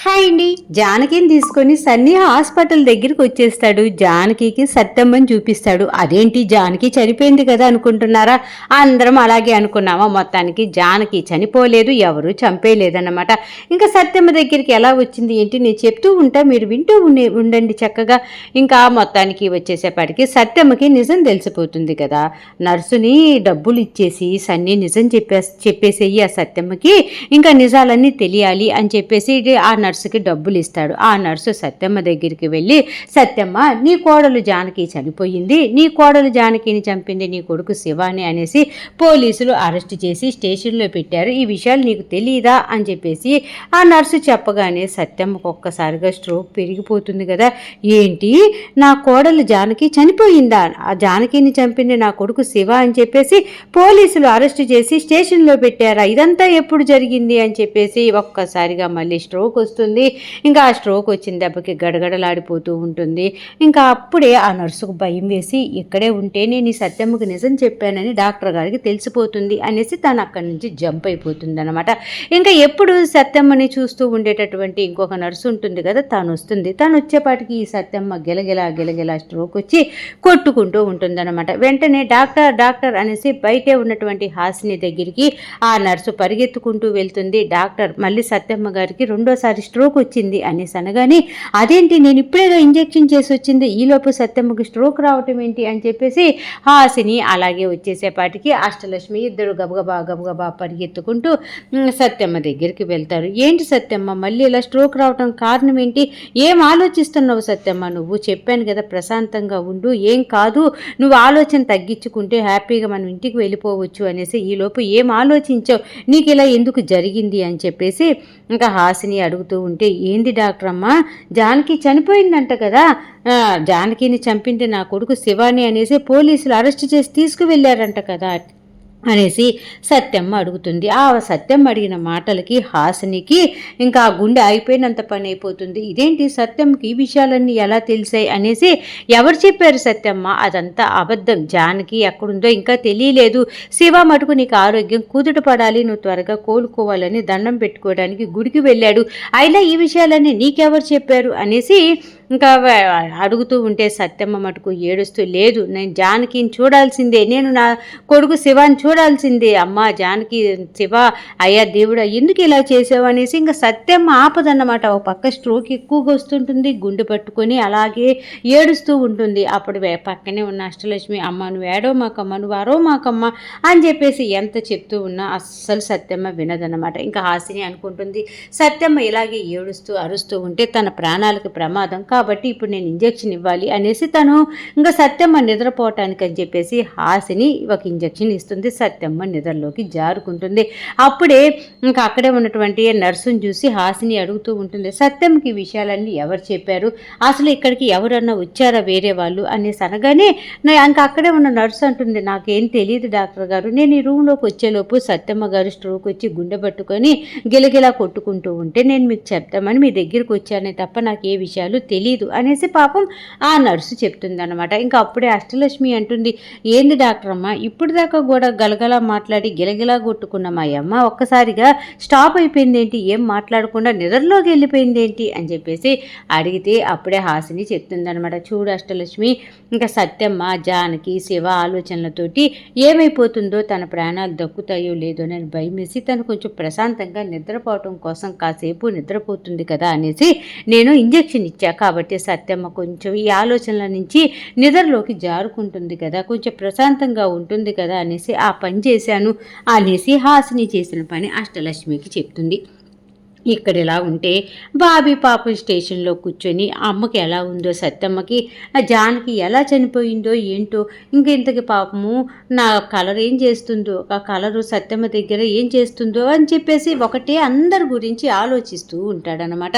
Hi అండి. జానకిని తీసుకొని Sunny hospital దగ్గరికి వచ్చేస్తాడు. జానకికి సత్యమ్మని చూపిస్తాడు. అదేంటి జానకి చనిపోయింది కదా అనుకుంటున్నారా? అందరం అలాగే అనుకున్నామా? మొత్తానికి జానకి చనిపోలేదు, ఎవరు చంపేయలేదన్నమాట. ఇంకా సత్యమ్మ దగ్గరికి ఎలా వచ్చింది ఏంటి నేను చెప్తూ ఉంటా, మీరు వింటూ ఉండండి చక్కగా. ఇంకా మొత్తానికి వచ్చేసేపటికి సత్యమ్మకి నిజం తెలిసిపోతుంది కదా. నర్సుని డబ్బులు ఇచ్చేసి సన్నీ నిజం చెప్పేసేయి ఆ సత్యమ్మకి, ఇంకా నిజాలన్నీ తెలియాలి అని చెప్పేసి ఆ నర్సుకి డబ్బులు ఇస్తాడు. ఆ నర్సు సత్యమ్మ దగ్గరికి వెళ్ళి, సత్యమ్మ నీ కోడలు జానకి చనిపోయింది, నీ కోడలు జానకిని చంపింది నీ కొడుకు శివాని అనేసి పోలీసులు అరెస్ట్ చేసి స్టేషన్లో పెట్టారు, ఈ విషయాలు నీకు తెలియదా అని చెప్పేసి ఆ నర్సు చెప్పగానే సత్యమ్మకు ఒక్కసారిగా స్ట్రోక్ పెరిగిపోతుంది కదా. ఏంటి, నా కోడలు జానకి చనిపోయిందా, ఆ జానకిని చంపింది నా కొడుకు శివ అని చెప్పేసి పోలీసులు అరెస్ట్ చేసి స్టేషన్లో పెట్టారా, ఇదంతా ఎప్పుడు జరిగింది అని చెప్పేసి ఒక్కసారిగా మళ్ళీ స్ట్రోక్ వస్తుంది. ఇంకా ఆ స్ట్రోక్ వచ్చిన దెబ్బకి గడగడలాడిపోతూ ఉంటుంది. ఇంకా అప్పుడే ఆ నర్సుకు భయం వేసి, ఇక్కడే ఉంటే నేను ఈ సత్యమ్మకి నిజం చెప్పానని డాక్టర్ గారికి తెలిసిపోతుంది అనేసి తను అక్కడి నుంచి జంప్ అయిపోతుంది అనమాట. ఇంకా ఎప్పుడు సత్యమ్మని చూస్తూ ఉండేటటువంటి ఇంకొక నర్సు ఉంటుంది కదా, తను వస్తుంది. తను వచ్చేపాటికి ఈ సత్యమ్మ గిలగిలా స్ట్రోక్ వచ్చి కొట్టుకుంటూ ఉంటుందన్నమాట. వెంటనే డాక్టర్ డాక్టర్ అనేసి బయటే ఉన్నటువంటి హాసిని దగ్గరికి ఆ నర్సు పరిగెత్తుకుంటూ వెళ్తుంది. డాక్టర్ మళ్ళీ సత్యమ్మ గారికి రెండోసారి స్ట్రోక్ వచ్చింది అనేసి అనగానే, అదేంటి నేను ఇప్పుడేగా ఇంజెక్షన్ చేసి వచ్చింది, ఈలోపు సత్యమ్మకి స్ట్రోక్ రావటం ఏంటి అని చెప్పేసి హాసిని అలాగే వచ్చేసేపాటికి అష్టలక్ష్మి ఇద్దరు గబగబా పరిగెత్తుకుంటూ సత్యమ్మ దగ్గరికి వెళ్తారు. ఏంటి సత్యమ్మ మళ్ళీ ఇలా స్ట్రోక్ రావటం కారణం ఏంటి, ఏం ఆలోచిస్తున్నావు సత్యమ్మ, నువ్వు చెప్పాను కదా ప్రశాంతంగా ఉండు, ఏం కాదు, నువ్వు ఆలోచన తగ్గించుకుంటే హ్యాపీగా మనం ఇంటికి వెళ్ళిపోవచ్చు అనేసి ఈలోపు ఏం ఆలోచించావు, నీకు ఇలా ఎందుకు జరిగింది అని చెప్పేసి ఇంకా హాసిని అడుగుతూ ఉంటే, ఏంది డాక్టర్ అమ్మ, జానకి చనిపోయిందంట కదా, జానకిని చంపింది నా కొడుకు శివాని అనేసి పోలీసులు అరెస్ట్ చేసి తీసుకువెళ్ళారంట కదా అనేసి సత్యమ్మ అడుగుతుంది. ఆ సత్యమ్మ అడిగిన మాటలకి హాసినికి ఇంకా ఆ గుండె అయిపోయినంత పని అయిపోతుంది. ఇదేంటి సత్యమ్మకి ఈ విషయాలన్నీ ఎలా తెలిసాయి అనేసి, ఎవరు చెప్పారు సత్యమ్మ, అదంతా అబద్ధం, జానకి ఎక్కడుందో ఇంకా తెలియలేదు, శివ మటుకు నీకు ఆరోగ్యం కుదుట పడాలి, నువ్వు త్వరగా కోలుకోవాలని దండం పెట్టుకోవడానికి గుడికి వెళ్ళాడు, అయినా ఈ విషయాలన్నీ నీకెవరు చెప్పారు అనేసి ఇంకా అడుగుతూ ఉంటే సత్యమ్మ మటుకు ఏడుస్తూ, లేదు నేను జానకిని చూడాల్సిందే, నేను నా కొడుకు శివాని చూడాల్సిందే, అమ్మ జానకి శివ అయ్యా దేవుడా ఎందుకు ఇలా చేసావు అనేసి ఇంకా సత్యమ్మ ఆపదన్నమాట. ఒక పక్క స్ట్రోక్ ఎక్కువగా వస్తుంటుంది, గుండె పట్టుకొని అలాగే ఏడుస్తూ ఉంటుంది. అప్పుడు పక్కనే ఉన్న అష్టలక్ష్మి, అమ్మ నువ్వు ఏడవమాకమ్మ, నువ్వు అరవమాకమ్మ అని చెప్పేసి ఎంత చెప్తూ ఉన్నా అస్సలు సత్యమ్మ వినదన్నమాట. ఇంకా హాసిని అనుకుంటుంది, సత్యమ్మ ఇలాగే ఏడుస్తూ అరుస్తూ ఉంటే తన ప్రాణాలకు ప్రమాదం కాబట్టి ఇప్పుడు నేను ఇంజెక్షన్ ఇవ్వాలి అనేసి తను ఇంకా సత్యమ్మ నిద్రపోవటానికి అని చెప్పేసి హాసిని ఒక ఇంజెక్షన్ ఇస్తుంది. సత్యమ్మ నిద్రలోకి జారుకుంటుంది. అప్పుడే ఇంకా అక్కడే ఉన్నటువంటి నర్సును చూసి హాసిని అడుగుతూ ఉంటుంది, సత్యమ్మకి ఈ విషయాలన్నీ ఎవరు చెప్పారు, అసలు ఇక్కడికి ఎవరన్నా వచ్చారా వేరే వాళ్ళు అనేసి అనగానే ఇంకా అక్కడే ఉన్న నర్సు అంటుంది, నాకేం తెలియదు డాక్టర్ గారు, నేను ఈ రూమ్లోకి వచ్చేలోపు సత్యమ్మ గారు స్ట్రోక్ వచ్చి గుండె పట్టుకొని గిలగిలా కొట్టుకుంటూ ఉంటే నేను మీకు చెప్తామని మీ దగ్గరికి వచ్చానే తప్ప నాకు ఏ విషయాలు తెలియదు అనేసి పాపం ఆ నర్సు చెప్తుంది అనమాట. ఇంకా అప్పుడే అష్టలక్ష్మి అంటుంది, ఏంది డాక్టర్ అమ్మ ఇప్పుడు దాకా కూడా గలగలా మాట్లాడి గిలగిలా కొట్టుకున్న మా అమ్మ ఒక్కసారిగా స్టాప్ అయిపోయింది ఏంటి, ఏం మాట్లాడకుండా నిద్రలోకి వెళ్ళిపోయింది ఏంటి అని చెప్పేసి అడిగితే అప్పుడే హాసిని చెప్తుంది అనమాట. చూడు అష్టలక్ష్మి, ఇంకా సత్యమ్మ జానకి శివ ఆలోచనలతోటి ఏమైపోతుందో, తన ప్రాణాలు దక్కుతాయో లేదో అని భయం వేసి తను కొంచెం ప్రశాంతంగా నిద్రపోవటం కోసం కాసేపు నిద్రపోతుంది కదా అనేసి నేను ఇంజెక్షన్ ఇచ్చా, కాబట్టి సత్యమ్మ కొంచెం ఈ ఆలోచనల నుంచి నిద్రలోకి జారుకుంటుంది కదా, కొంచెం ప్రశాంతంగా ఉంటుంది కదా అనేసి ఆ పని చేశాను అనేసి హాసిని చేసిన పని అష్టలక్ష్మికి చెప్తుంది. ఇక్కడ ఇలా ఉంటే బాబీ పాపం స్టేషన్లో కూర్చొని అమ్మకి ఎలా ఉందో, సత్యమ్మకి జానకి ఎలా చనిపోయిందో ఏంటో, ఇంతకి పాపము నా కలర్ ఏం చేస్తుందో, ఆ కలరు సత్యమ్మ దగ్గర ఏం చేస్తుందో అని చెప్పేసి ఒకటే అందరి గురించి ఆలోచిస్తూ ఉంటాడనమాట.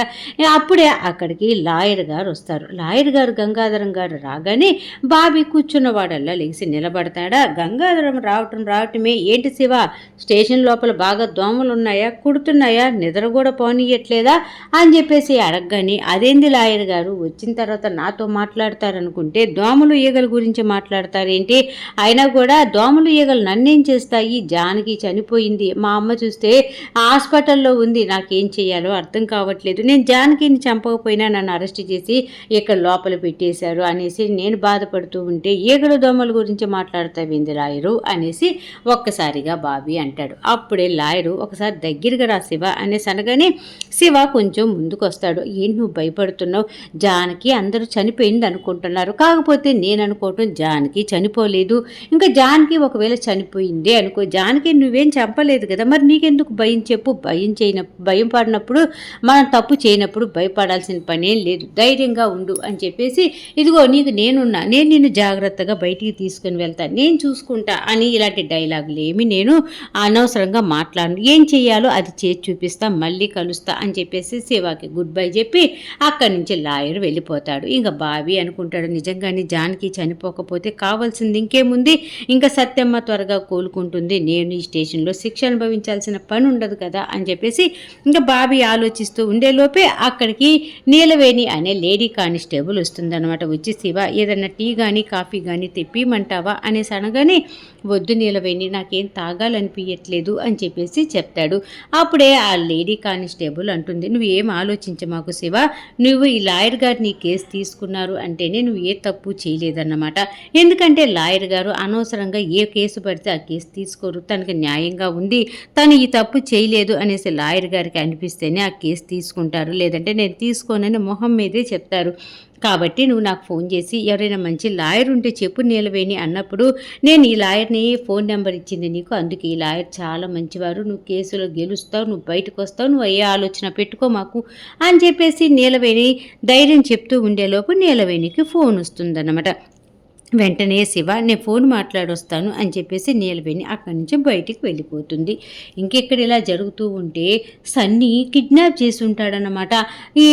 అప్పుడే అక్కడికి లాయర్ గారు వస్తారు. లాయర్ గారు గంగాధరం గారు రాగానే బాబీ కూర్చున్నవాడల్లా లేచి నిలబడతాడా. గంగాధరం రావటమే ఏంటి శివ, స్టేషన్ లోపల బాగా దోమలు ఉన్నాయా, కుడుతున్నాయా, నిద్ర కూడా కూడా పోనీయట్లేదా అని చెప్పేసి అడగగానే, అదేంది లాయర్ గారు వచ్చిన తర్వాత నాతో మాట్లాడతారనుకుంటే దోమలు ఈగల గురించి మాట్లాడతారేంటి, అయినా కూడా దోమలు ఈగలు నన్నేం చేస్తాయి, జానకి చనిపోయింది, మా అమ్మ చూస్తే హాస్పిటల్లో ఉంది, నాకేం చేయాలో అర్థం కావట్లేదు, నేను జానకిని చంపకపోయినా నన్ను అరెస్ట్ చేసి ఇక్కడ లోపల పెట్టేశారు అనేసి నేను బాధపడుతూ ఉంటే ఈగల దోమల గురించి మాట్లాడతావేంది లాయరు అనేసి ఒక్కసారిగా బాబీ అంటాడు. అప్పుడే లాయరు ఒకసారి దగ్గరగా రా శివ అనేసి అనగానే శివ కొంచెం ముందుకు వస్తాడు. ఏంటి నువ్వు భయపడుతున్నావు, జానకి అందరూ చనిపోయింది అనుకుంటున్నారు, కాకపోతే నేను అనుకోవటం జానకి చనిపోలేదు, ఇంకా జానకి ఒకవేళ చనిపోయింది అనుకో, జానకి నువ్వేం చంపలేదు కదా, మరి నీకెందుకు భయం చెప్పు, భయం పడినప్పుడు మనం తప్పు చేయనప్పుడు భయపడాల్సిన పనేం లేదు, ధైర్యంగా ఉండు అని చెప్పేసి ఇదిగో నీకు నేనున్నా, నేను నిన్ను జాగ్రత్తగా బయటికి తీసుకుని వెళ్తాను, నేను చూసుకుంటా అని ఇలాంటి డైలాగులు ఏమి నేను అనవసరంగా మాట్లాడను, ఏం చెయ్యాలో అది చేసి చూపిస్తా, మళ్ళీ కలుస్తా అని చెప్పేసి శివాకి గుడ్ బై చెప్పి అక్కడి నుంచి లాయర్ వెళ్ళిపోతాడు. ఇంకా బాబీ అనుకుంటాడు నిజంగానే జానకి చనిపోకపోతే కావాల్సింది ఇంకేముంది, ఇంకా సత్యమ్మ త్వరగా కోలుకుంటుంది, నేను ఈ స్టేషన్లో శిక్ష అనుభవించాల్సిన పని ఉండదు కదా అని చెప్పేసి ఇంకా బాబీ ఆలోచిస్తూ ఉండేలోపే అక్కడికి నీలవేణి అనే లేడీ కానిస్టేబుల్ వస్తుందన్నమాట. వచ్చి శివ ఏదన్నా టీ కానీ కాఫీ కానీ తెప్పిమంటావా అనేసి అనగానే వద్దు నీలవేణి, నాకేం తాగాలనిపించట్లేదు అని చెప్పేసి చెప్తాడు. అప్పుడే ఆ లేడీ కానిస్టేబుల్ అంటుంది, నువ్వు ఏం ఆలోచించమాకు శివ, నువ్వు ఈ లాయర్ గారు నీ కేసు తీసుకున్నారు అంటేనే నువ్వు ఏ తప్పు చేయలేదన్నమాట, ఎందుకంటే లాయర్ గారు అనవసరంగా ఏ కేసు పడితే ఆ కేసు తీసుకోరు, తనకు న్యాయంగా ఉంది, తను ఈ తప్పు చేయలేదు అనేసి లాయర్ గారికి అనిపిస్తేనే ఆ కేసు తీసుకుంటారు, లేదంటే నేను తీసుకోనని మొహం మీదే చెప్తారు, కాబట్టి నువ్వు నాకు ఫోన్ చేసి ఎవరైనా మంచి లాయర్ ఉంటే చెప్పు నీలవేణి అన్నప్పుడు నేను ఈ లాయర్ని ఫోన్ నెంబర్ ఇచ్చింది నీకు, అందుకే ఈ లాయర్ చాలా మంచివారు, నువ్వు కేసులో గెలుస్తావు, నువ్వు బయటకు వస్తావు, నువ్వు అయ్యే ఆలోచన పెట్టుకో మాకు అని చెప్పేసి నీలవేణి ధైర్యం చెప్తూ ఉండేలోపు నీలవేణికి ఫోన్ వస్తుందన్నమాట. వెంటనే శివ నేను ఫోన్ మాట్లాడొస్తాను అని చెప్పేసి నీలవేణి అక్కడి నుంచి బయటికి వెళ్ళిపోతుంది. ఇంకెక్కడ ఇలా జరుగుతూ ఉంటే సన్నీ కిడ్నాప్ చేసి ఉంటాడనమాట ఈ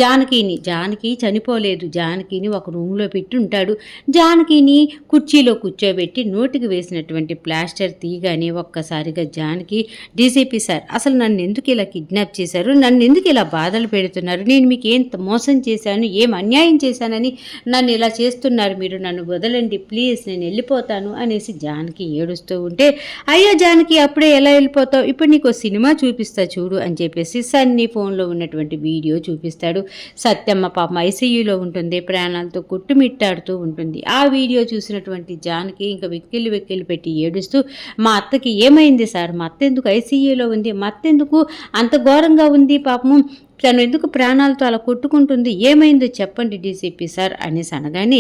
జానకి చనిపోలేదు, జానకిని ఒక రూమ్లో పెట్టి ఉంటాడు, జానకిని కుర్చీలో కూర్చోబెట్టి నోటికి వేసినటువంటి ప్లాస్టర్ తీయగానే ఒక్కసారిగా జానకి డీసీపీ సార్ అసలు నన్ను ఎందుకు ఇలా కిడ్నాప్ చేశారు, నన్ను ఎందుకు ఇలా బాధలు పెడుతున్నారు, నేను మీకు ఏం మోసం చేశాను, ఏం అన్యాయం చేశానని నన్ను ఇలా చేస్తున్నారు, మీరు నన్ను వదలండి ప్లీజ్, నేను వెళ్ళిపోతాను అనేసి జానకి ఏడుస్తూ ఉంటే అయ్యో జానకి అప్పుడే ఎలా వెళ్ళిపోతావు, ఇప్పుడు నీకు సినిమా చూపిస్తా చూడు అని చెప్పేసి సన్నీ ఫోన్లో ఉన్నటువంటి వీడియో చూపిస్తాడు. సత్యమ్మ పాపం ఐసీయూలో ఉంటుంది, ప్రాణాలతో కొట్టుమిట్టాడుతూ ఉంటుంది. ఆ వీడియో చూసినటువంటి జానకి ఇంకా వెక్కిళ్ళు పెట్టి ఏడుస్తూ మా అత్తకి ఏమైంది సార్, మా అత్త ఎందుకు ఐసీయూలో ఉంది, మా అత్త ఎందుకు అంత ఘోరంగా ఉంది, పాపము తను ఎందుకు ప్రాణాలతో అలా కొట్టుకుంటుంది, ఏమైందో చెప్పండి డీసీపీ సార్ అనేసి అనగానే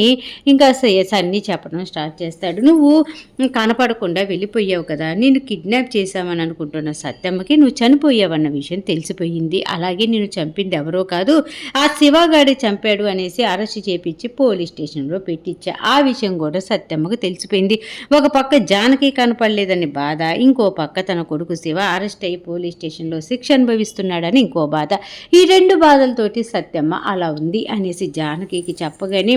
ఇంకా సన్నీ చెప్పడం స్టార్ట్ చేస్తాడు. నువ్వు కనపడకుండా వెళ్ళిపోయావు కదా, నేను కిడ్నాప్ చేశామని అనుకుంటున్న సత్యమ్మకి నువ్వు చనిపోయావన్న విషయం తెలిసిపోయింది, అలాగే నేను చంపింది ఎవరో కాదు ఆ శివగాడి చంపాడు అనేసి అరెస్ట్ చేపించి పోలీస్ స్టేషన్లో పెట్టించా, ఆ విషయం కూడా సత్యమ్మకు తెలిసిపోయింది. ఒక పక్క జానకి కనపడలేదని బాధ, ఇంకో పక్క తన కొడుకు శివ అరెస్ట్ అయ్యి పోలీస్ స్టేషన్లో శిక్ష అనుభవిస్తున్నాడని ఇంకో బాధ, ఈ రెండు బాధలతోటి సత్యమ్మ అలా ఉంది అనేసి జానకికి చెప్పగానే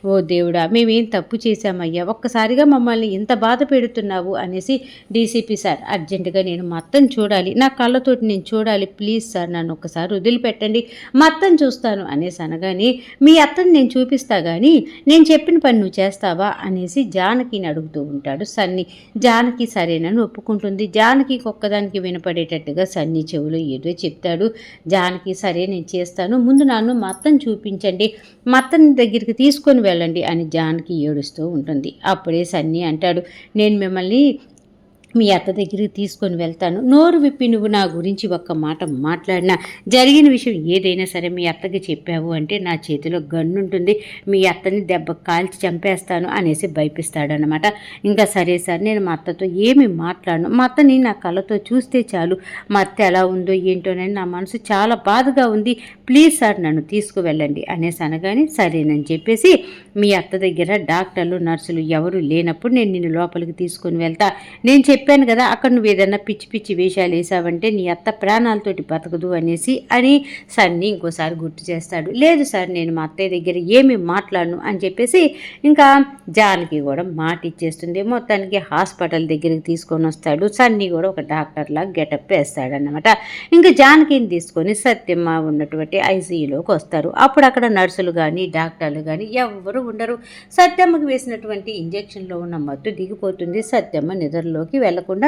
ఓ దేవుడా మేమేం తప్పు చేశామయ్యా, ఒక్కసారిగా మమ్మల్ని ఇంత బాధ పెడుతున్నావు అనేసి డీసీపీ సార్ అర్జెంటుగా నేను మా అత్తను చూడాలి, నా కళ్ళతోటి నేను చూడాలి, ప్లీజ్ సార్ నన్ను ఒక్కసారి వదిలిపెట్టండి, మా అత్తను చూస్తాను అనేసి అనగానే మీ అత్తను నేను చూపిస్తా కానీ నేను చెప్పిన పని నువ్వు చేస్తావా అనేసి జానకిని అడుగుతూ ఉంటాడు సన్నీ. జానకి సరేనని ఒప్పుకుంటుంది. జానకి ఒక్కదానికి వినపడేటట్టుగా సన్నీ చెవులో ఏదో చెప్తాడు. జానకి సరే నేను చేస్తాను, ముందు నన్ను మా అత్తను చూపించండి, మా అత్తని దగ్గరికి తీసుకొని వెళ్ళండి అని జానకి ఏడుస్తూ ఉంటుంది. అప్పుడే సన్నీ అంటాడు నేను మిమ్మల్ని మీ అత్త దగ్గరికి తీసుకొని వెళ్తాను, నోరు విప్పి నువ్వు నా గురించి ఒక్క మాట మాట్లాడినా జరిగిన విషయం ఏదైనా సరే మీ అత్తకి చెప్పావు అంటే నా చేతిలో గన్ను ఉంటుంది, మీ అత్తని దెబ్బ కాల్చి చంపేస్తాను అనేసి భయపిస్తాడనమాట. ఇంకా సరే సార్ నేను మా అత్తతో ఏమి మాట్లాడను, మా అత్తని నా కళ్ళతో చూస్తే చాలు మా అత్త ఎలా ఉందో ఏంటోనని నా మనసు చాలా బాధగా ఉంది, ప్లీజ్ సార్ నన్ను తీసుకువెళ్ళండి అనేసి అనగానే సరేనని చెప్పేసి మీ అత్త దగ్గర డాక్టర్లు నర్సులు ఎవరు లేనప్పుడు నేను నిన్ను లోపలికి తీసుకొని వెళ్తా, నేను చెప్పాను కదా, అక్కడ నువ్వు ఏదన్నా పిచ్చి పిచ్చి వేషాలు వేసావంటే నీ అత్త ప్రాణాలతోటి బతకదు అని సన్నీ ఇంకోసారి గుర్తు చేస్తాడు. లేదు సార్, నేను మా అత్తయ్య దగ్గర ఏమీ మాట్లాడను అని చెప్పేసి ఇంకా జానకి కూడా మాట ఇచ్చేస్తుంది. మొత్తానికి హాస్పిటల్ దగ్గరికి తీసుకొని వస్తాడు. సన్నీ కూడా ఒక డాక్టర్లా గెటప్ వేస్తాడనమాట. ఇంకా జానకిని తీసుకొని సత్యమ్మ ఉన్నటువంటి ఐసీయూలోకి వస్తారు. అప్పుడు అక్కడ నర్సులు కానీ డాక్టర్లు కానీ ఎవరు ఉండరు. సత్యమ్మకి వేసినటువంటి ఇంజెక్షన్లో ఉన్న మత్తు దిగిపోతుంది. సత్యమ్మ నిద్రలోకి వెళ్లకుండా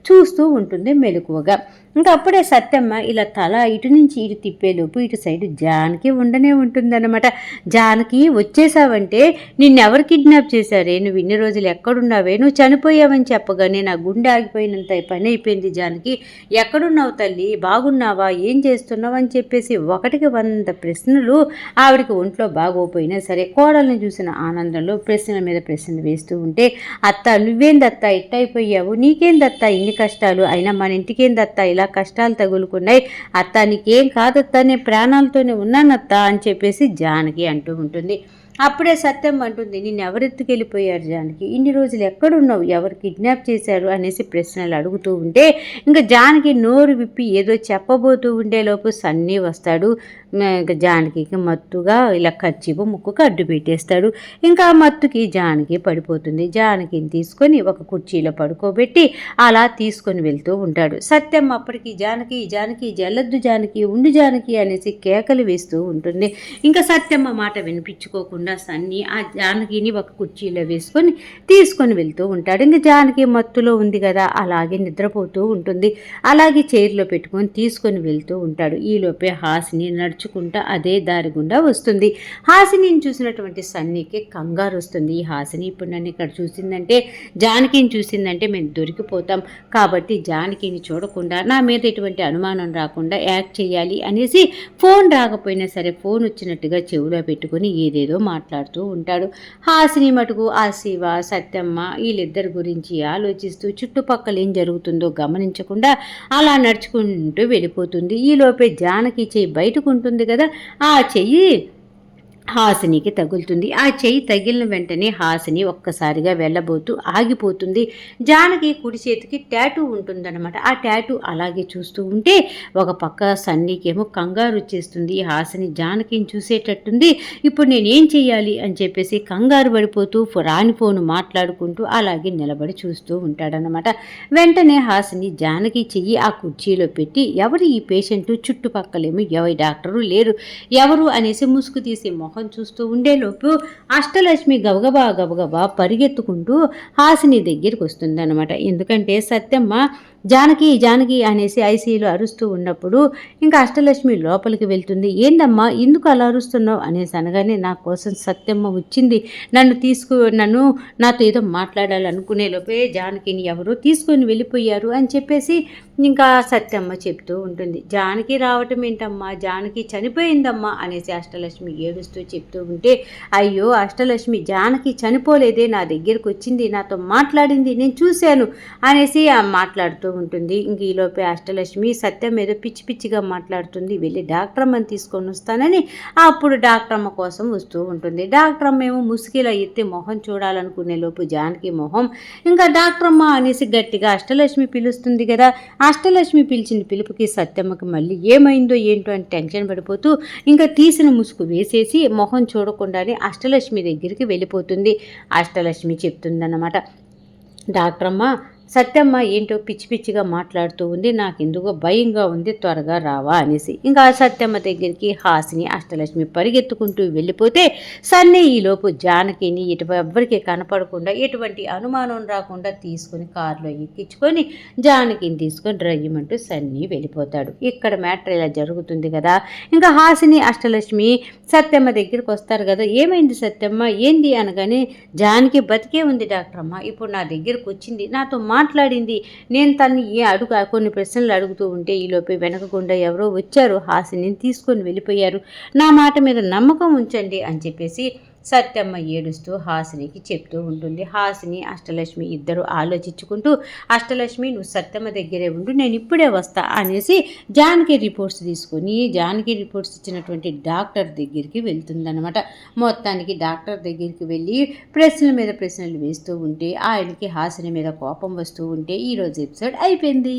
చూస్తూ ఉంటుంది మెలకువగా. ఇంకా అప్పుడే సత్యమ్మ ఇలా తల ఇటు నుంచి ఇటు తిప్పేలోపు ఇటు సైడ్ జానకి ఉండనే ఉంటుందన్నమాట. జానకి, వచ్చేసావంటే నిన్నెవరు కిడ్నాప్ చేశారే, నువ్వు ఇన్ని రోజులు ఎక్కడున్నావే, నువ్వు చనిపోయావని చెప్పగానే నా గుండె ఆగిపోయినంత పని అయిపోయింది. జానకి, ఎక్కడున్నావు తల్లి, బాగున్నావా, ఏం చేస్తున్నావు అని చెప్పేసి 1కి 100 ప్రశ్నలు ఆవిడకి ఒంట్లో బాగోపోయినా సరే కోడల్ని చూసిన ఆనందంలో ప్రశ్నల మీద ప్రశ్నలు వేస్తూ ఉంటే, అత్త నువ్వేందత్తా ఇట్టయిపోయావు, నీకేందత్తా ఇన్ని కష్టాలు, అయినా మన ఇంటికేందత్తా ఇలా కష్టాలు తగులుకున్నాయి, అత్త నీకేం కాదత్తా, నేను ప్రాణాలతోనే ఉన్నానత్తా అని చెప్పేసి జానకి అంటూ ఉంటుంది. అప్పుడే సత్యం అంటుంది, నిన్ను ఎవరెత్తుకెళ్ళిపోయారు జానకి, ఇన్ని రోజులు ఎక్కడున్నావు, ఎవరు కిడ్నాప్ చేశారు అనేసి ప్రశ్నలు అడుగుతూ ఉంటే ఇంకా జానకి నోరు విప్పి ఏదో చెప్పబోతూ ఉండేలోపు సన్నీ వస్తాడు. ఇంకా జానకికి మత్తుగా ఇలా కచ్చిపు ముక్కుకు అడ్డు పెట్టేస్తాడు. ఇంకా మత్తుకి జానకి పడిపోతుంది. జానకిని తీసుకొని ఒక కుర్చీలో పడుకోబెట్టి అలా తీసుకొని వెళ్తూ ఉంటాడు. సత్యం అప్పటికి జానకి జానకి జల్లద్దు జానకి ఉండు జానకి అనేసి కేకలు వేస్తూ ఉంటుంది. ఇంకా సత్యమ్మ మాట వినిపించుకోకుండా సన్నీ ఆ జానకిని ఒక కుర్చీలో వేసుకొని తీసుకొని వెళ్తూ ఉంటాడు. ఇంకా జానకి మత్తులో ఉంది కదా, అలాగే నిద్రపోతూ ఉంటుంది. అలాగే చైర్లో పెట్టుకొని తీసుకొని వెళ్తూ ఉంటాడు. ఈలోపే హాసిని నడుచుకుంటా అదే దారి గుండా వస్తుంది. హాసినిని చూసినటువంటి సన్నీకి కంగారు వస్తుంది. ఈ హాసిని ఇప్పుడు నన్ను ఇక్కడ చూసిందంటే, జానకిని చూసిందంటే మేము దొరికిపోతాం, కాబట్టి జానకిని చూడకుండా నా మీద ఎటువంటి అనుమానం రాకుండా యాక్ట్ చేయాలి అనేసి ఫోన్ రాకపోయినా సరే ఫోన్ వచ్చినట్టుగా చెవిలో పెట్టుకుని ఏదేదో మాట్లాడుతూ ఉంటాడు. హాసిని మటుకు ఆ శివ సత్యమ్మ వీళ్ళిద్దరి గురించి ఆలోచిస్తూ చుట్టుపక్కల ఏం జరుగుతుందో గమనించకుండా అలా నడుచుకుంటూ వెళ్ళిపోతుంది. ఈలోపే జానకి చెయ్యి బయటకు ఉంటుంది కదా, ఆ చెయ్యి హాసినికి తగులుతుంది. ఆ చెయ్యి తగిలిన వెంటనే హాసిని ఒక్కసారిగా వెళ్ళబోతూ ఆగిపోతుంది. జానకి కుడి చేతికి టాటూ ఉంటుందన్నమాట. ఆ టాటూ అలాగే చూస్తూ ఉంటే ఒక పక్క సన్నీకేమో కంగారు వచ్చేస్తుంది. హాసిని జానకిని చూసేటట్టుంది, ఇప్పుడు నేనేం చెయ్యాలి అని చెప్పేసి కంగారు పడిపోతూ రాని ఫోను మాట్లాడుకుంటూ అలాగే నిలబడి చూస్తూ ఉంటాడనమాట. వెంటనే హాసిని జానకి చెయ్యి ఆ కుర్చీలో పెట్టి, ఎవరు ఈ పేషెంటు, చుట్టుపక్కలేమో ఎవరి డాక్టరు లేరు, ఎవరు అనేసి ముసుగు తీసి మొహం చూస్తూ ఉండేలోపు అష్టలక్ష్మి గబగబా పరిగెత్తుకుంటూ హాసిని దగ్గరికి వస్తుందన్నమాట. ఎందుకంటే సత్యమ్మ జానకి జానకి అనేసి ఐసీయూలో అరుస్తూ ఉన్నప్పుడు ఇంకా అష్టలక్ష్మి లోపలికి వెళ్తుంది. ఏందమ్మా ఎందుకు అలా అరుస్తున్నావు అనేసి అనగానే, నా కోసం సత్యమ్మ వచ్చింది, నన్ను నాతో ఏదో మాట్లాడాలనుకునే లోపే జానకిని ఎవరో తీసుకొని వెళ్ళిపోయారు అని చెప్పేసి ఇంకా సత్యమ్మ చెప్తూ ఉంటుంది. జానకి రావటం ఏంటమ్మా, జానకి చనిపోయిందమ్మా అనేసి అష్టలక్ష్మి ఏడుస్తూ చెప్తూ ఉంటే, అయ్యో అష్టలక్ష్మి జానకి చనిపోలేదే, నా దగ్గరికి వచ్చింది, నాతో మాట్లాడింది, నేను చూశాను అనేసి మాట్లాడుతూ ఉంటుంది. ఇంక ఈలోపే అష్టలక్ష్మి సత్యం ఏదో పిచ్చి పిచ్చిగా మాట్లాడుతుంది, వెళ్ళి డాక్టర్ అమ్మని తీసుకొని వస్తానని అప్పుడు డాక్టర్ అమ్మ కోసం వస్తూ ఉంటుంది. డాక్టర్ అమ్మ ఏమో ముసుగిలా ఎత్తి మొహం చూడాలనుకునే లోపు జానకి మొహం ఇంకా డాక్టర్ అమ్మ అనేసి గట్టిగా అష్టలక్ష్మి పిలుస్తుంది కదా. అష్టలక్ష్మి పిలిచిన పిలుపుకి సత్యమ్మకి మళ్ళీ ఏమైందో ఏంటో అని టెన్షన్ పడిపోతూ ఇంకా తీసిన ముసుగు వేసేసి మొహం చూడకుండానే అష్టలక్ష్మి దగ్గరికి వెళ్ళిపోతుంది. అష్టలక్ష్మి చెప్తుందన్నమాట, డాక్టర్ అమ్మ సత్యమ్మ ఏంటో పిచ్చి పిచ్చిగా మాట్లాడుతూ ఉంది, నాకు ఎందుకో భయంగా ఉంది, త్వరగా రావా అనేసి ఇంకా సత్యమ్మ దగ్గరికి హాసిని అష్టలక్ష్మి పరిగెత్తుకుంటూ వెళ్ళిపోతే సన్నీ ఈలోపు జానకిని ఎవ్వరికి కనపడకుండా ఎటువంటి అనుమానం రాకుండా తీసుకుని కారులో ఎక్కించుకొని జానకిని తీసుకొని డ్రైవ్మంటూ సన్నీ వెళ్ళిపోతాడు. ఇక్కడ మ్యాటర్ ఇలా జరుగుతుంది కదా. ఇంకా హాసిని అష్టలక్ష్మి సత్యమ్మ దగ్గరికి వస్తారు కదా. ఏమైంది సత్యమ్మ, ఏంది అనగానే, జానకి బతికే ఉంది డాక్టర్ అమ్మ, ఇప్పుడు నా దగ్గరకు వచ్చింది, నాతో మాట్లాడింది, నేను తన్ని కొన్ని ప్రశ్నలు అడుగుతూ ఉంటే ఈలోపే వెనకకుండా ఎవరో వచ్చారు, హాసిని తీసుకొని వెళ్ళిపోయారు, నా మాట మీద నమ్మకం ఉంచండి అని చెప్పేసి సత్యమ్మ ఏడుస్తూ హాసినికి చెప్తూ ఉంటుంది. హాసిని అష్టలక్ష్మి ఇద్దరు ఆలోచించుకుంటూ, అష్టలక్ష్మి నువ్వు సత్యమ్మ దగ్గరే ఉండు, నేను ఇప్పుడే వస్తా అనేసి జానకి రిపోర్ట్స్ తీసుకొని జానకి రిపోర్ట్స్ ఇచ్చినటువంటి డాక్టర్ దగ్గరికి వెళ్తుందనమాట. మొత్తానికి డాక్టర్ దగ్గరికి వెళ్ళి ప్రశ్నల మీద ప్రశ్నలు వేస్తూ ఉంటే ఆయనకి హాసిని మీద కోపం వస్తూ ఉంటే ఈరోజు ఎపిసోడ్ అయిపోయింది.